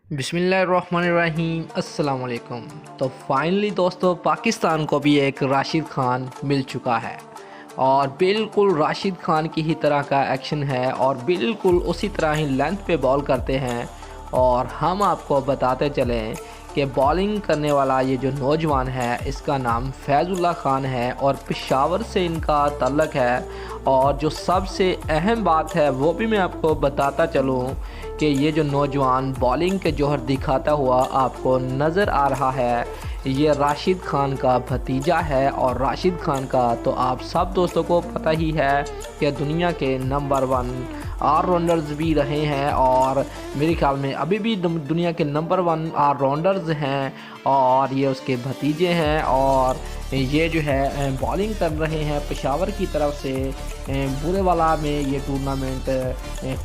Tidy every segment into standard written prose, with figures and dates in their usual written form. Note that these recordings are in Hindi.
बिस्मिल्लाहिर्रहमानिर्रहीम अस्सलाम वालेकुम। तो फाइनली दोस्तों पाकिस्तान को भी एक राशिद खान मिल चुका है और बिल्कुल राशिद खान की ही तरह का एक्शन है और बिल्कुल उसी तरह ही लेंथ पे बॉल करते हैं। और हम आपको बताते चलें कि बॉलिंग करने वाला ये जो नौजवान है इसका नाम फैज़ुल्लाह खान है और पेशावर से इनका ताल्लुक़ है। और जो सबसे अहम बात है वो भी मैं आपको बताता चलूँ कि ये जो नौजवान बॉलिंग के जौहर दिखाता हुआ आपको नज़र आ रहा है ये राशिद खान का भतीजा है। और राशिद खान का तो आप सब दोस्तों को पता ही है कि दुनिया के नंबर 1 ऑलराउंडर्स भी रहे हैं और मेरे ख्याल में अभी भी दुनिया के नंबर 1 ऑलराउंडर्स हैं और ये उसके भतीजे हैं। और ये जो है बॉलिंग कर रहे हैं पेशावर की तरफ से बुरेवाला में ये टूर्नामेंट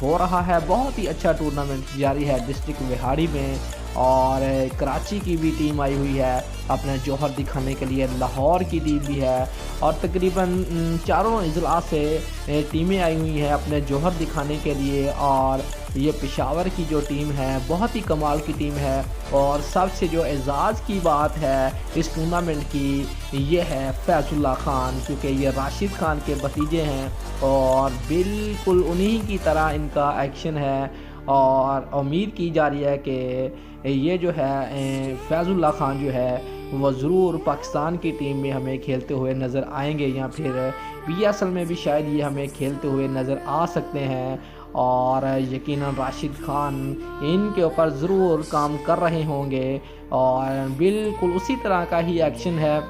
हो रहा है। बहुत ही अच्छा टूर्नामेंट जारी है डिस्ट्रिक्ट बिहाड़ी में। और कराची की भी टीम आई हुई है अपने जौहर दिखाने के लिए, लाहौर की टीम भी है और तकरीबन चारों अजला से टीमें आई हुई हैं अपने जौहर दिखाने के लिए। और ये पेशावर की जो टीम है बहुत ही कमाल की टीम है। और सबसे जो एजाज़ की बात है इस टूर्नामेंट की ये है फैज़ुल्लाह खान, क्योंकि ये राशिद खान के भतीजे हैं और बिल्कुल उन्हीं की तरह इनका एक्शन है। और उम्मीद की जा रही है कि ये जो है फैज़ुल्लाह खान जो है वो ज़रूर पाकिस्तान की टीम में हमें खेलते हुए नज़र आएंगे या फिर PSL में भी शायद ये हमें खेलते हुए नज़र आ सकते हैं। और यकीनन राशिद खान इनके ऊपर ज़रूर काम कर रहे होंगे और बिल्कुल उसी तरह का ही एक्शन है,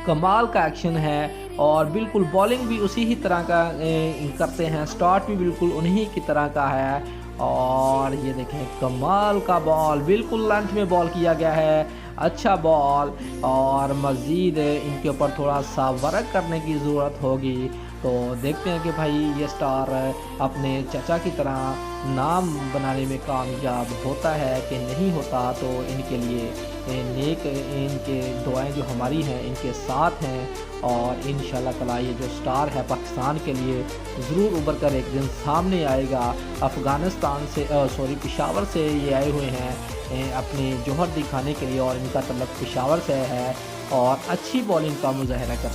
कमाल का एक्शन है। और बिल्कुल बॉलिंग भी उसी ही तरह का करते हैं, स्टार्ट भी बिल्कुल उन्हीं की तरह का है। और ये देखें कमाल का बॉल बिल्कुल लंच में बॉल किया गया है, अच्छा बॉल। और मज़ीद इनके ऊपर थोड़ा सा वर्क करने की ज़रूरत होगी। तो देखते हैं कि भाई ये स्टार अपने चाचा की तरह नाम बनाने में कामयाब होता है कि नहीं होता। तो इनके लिए नेक इनके दुआएं जो हमारी हैं इनके साथ हैं और इंशाल्लाह ताला ये जो स्टार है पाकिस्तान के लिए ज़रूर उभर कर एक दिन सामने आएगा। अफ़गानिस्तान से पेशावर से ये आए हुए हैं अपने जौहर दिखाने के लिए और इनका तल्लुक़ पेशावर से है और अच्छी बॉलिंग का मुज़ाहरा कर